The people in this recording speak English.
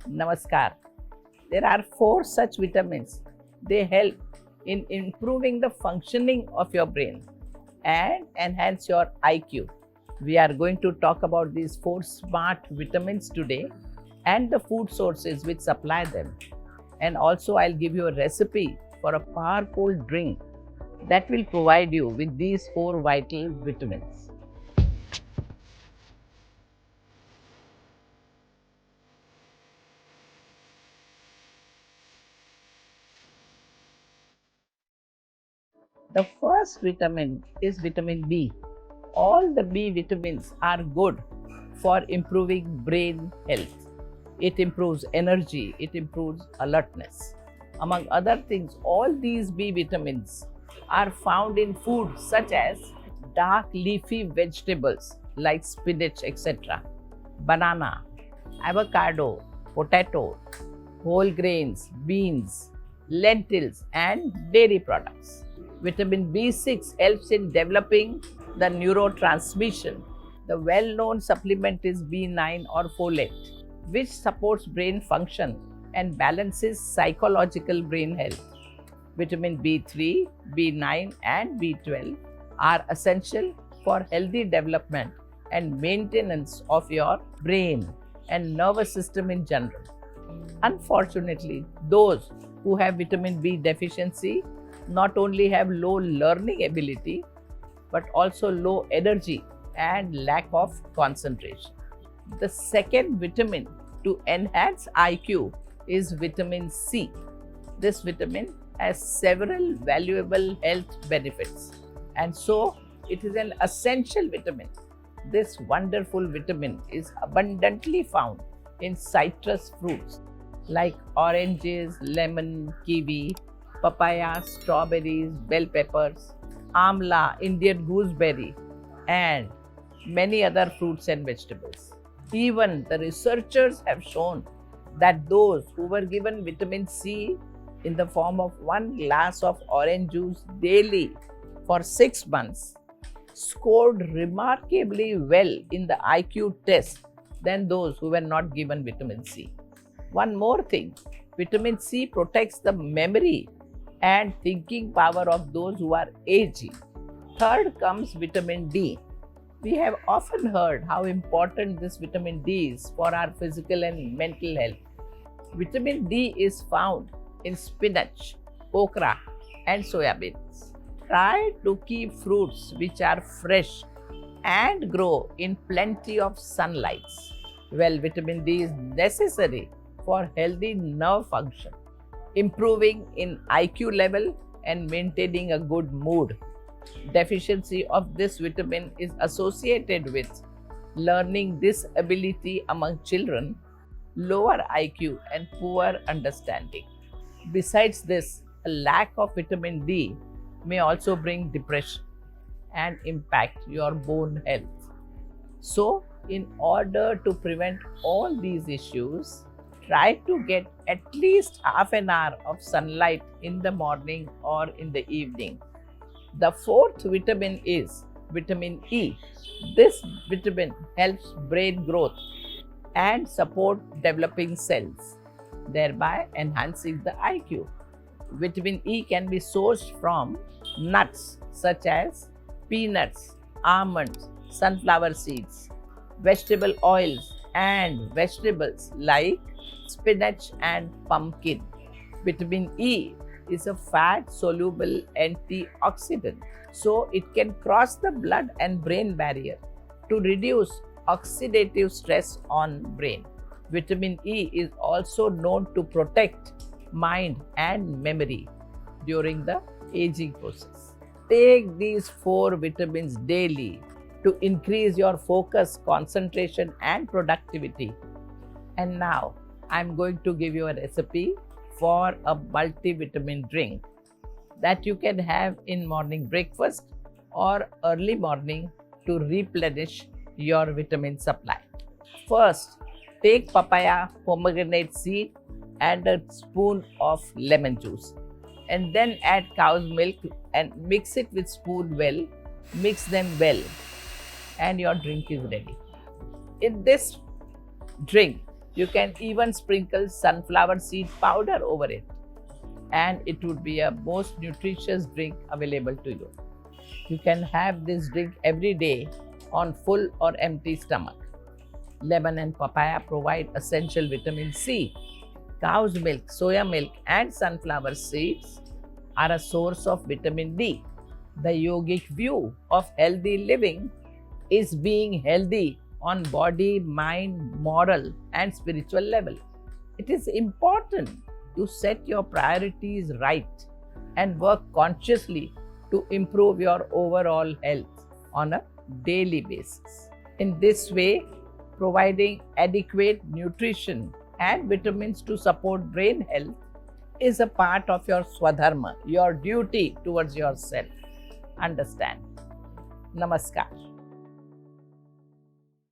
Namaskar. There are four such vitamins. They help in improving the functioning of your brain and enhance your IQ. We are going to talk about these four smart vitamins today and the food sources which supply them. And also, I'll give you a recipe for a powerful drink that will provide you with these four vital vitamins. The first vitamin is vitamin B. All the B vitamins are good for improving brain health. It improves energy, it improves alertness. Among other things, all these B vitamins are found in food such as dark leafy vegetables like spinach, etc., banana, avocado, potato, whole grains, beans, lentils, and dairy products. Vitamin B6 helps in developing the neurotransmission. The well known supplement is B9 or folate, which supports brain function and balances psychological brain health. Vitamin B3, B9, and B12 are essential for healthy development and maintenance of your brain and nervous system in general. Unfortunately, those who have vitamin B deficiency not only have low learning ability but also low energy and lack of concentration. The second vitamin to enhance IQ is vitamin C. This vitamin has several valuable health benefits, and so it is an essential vitamin. This wonderful vitamin is abundantly found in citrus fruits like oranges, lemon, kiwi, papaya, strawberries, bell peppers, amla, Indian gooseberry, and many other fruits and vegetables. Even the researchers have shown that those who were given vitamin C in the form of 1 glass of orange juice daily for 6 months scored remarkably well in the IQ test than those who were not given vitamin C. One more thing, vitamin C protects the memory and thinking power of those who are aging. Third comes vitamin D. We have often heard how important this vitamin D is for our physical and mental health. Vitamin D is found in spinach, okra, and soya beans. Try to keep fruits which are fresh and grow in plenty of sunlight. Well, vitamin D is necessary for healthy nerve function, improving in IQ level, and maintaining a good mood. Deficiency of this vitamin is associated with learning disability among children, lower IQ, and poor understanding. Besides this, a lack of vitamin D may also bring depression and impact your bone health. So, in order to prevent all these issues, try to get at least half an hour of sunlight in the morning or in the evening. The fourth vitamin is vitamin E. This vitamin helps brain growth and support developing cells, thereby enhancing the IQ. Vitamin E can be sourced from nuts such as peanuts, almonds, sunflower seeds, vegetable oils, and vegetables like spinach and pumpkin. Vitamin E is a fat soluble antioxidant, so it can cross the blood and brain barrier to reduce oxidative stress on brain. Vitamin E is also known to protect mind and memory during the aging process. Take these four vitamins daily to increase your focus, concentration, and productivity. And now I'm going to give you a recipe for a multivitamin drink that you can have in morning breakfast or early morning to replenish your vitamin supply. First, take papaya, pomegranate seed, and a spoon of lemon juice, and then add cow's milk and mix it with spoon well. Mix them well, and your drink is ready. In this drink, You can even sprinkle sunflower seed powder over it, and it would be a most nutritious drink available to you. You can have this drink every day on full or empty stomach. Lemon and papaya provide essential vitamin C. Cow's milk, soya milk, and sunflower seeds are a source of vitamin D. The yogic view of healthy living is being healthy on body, mind, moral, and spiritual level. It is important to set your priorities right and work consciously to improve your overall health on a daily basis. In this way, providing adequate nutrition and vitamins to support brain health is a part of your swadharma, your duty towards yourself. Understand? Namaskar.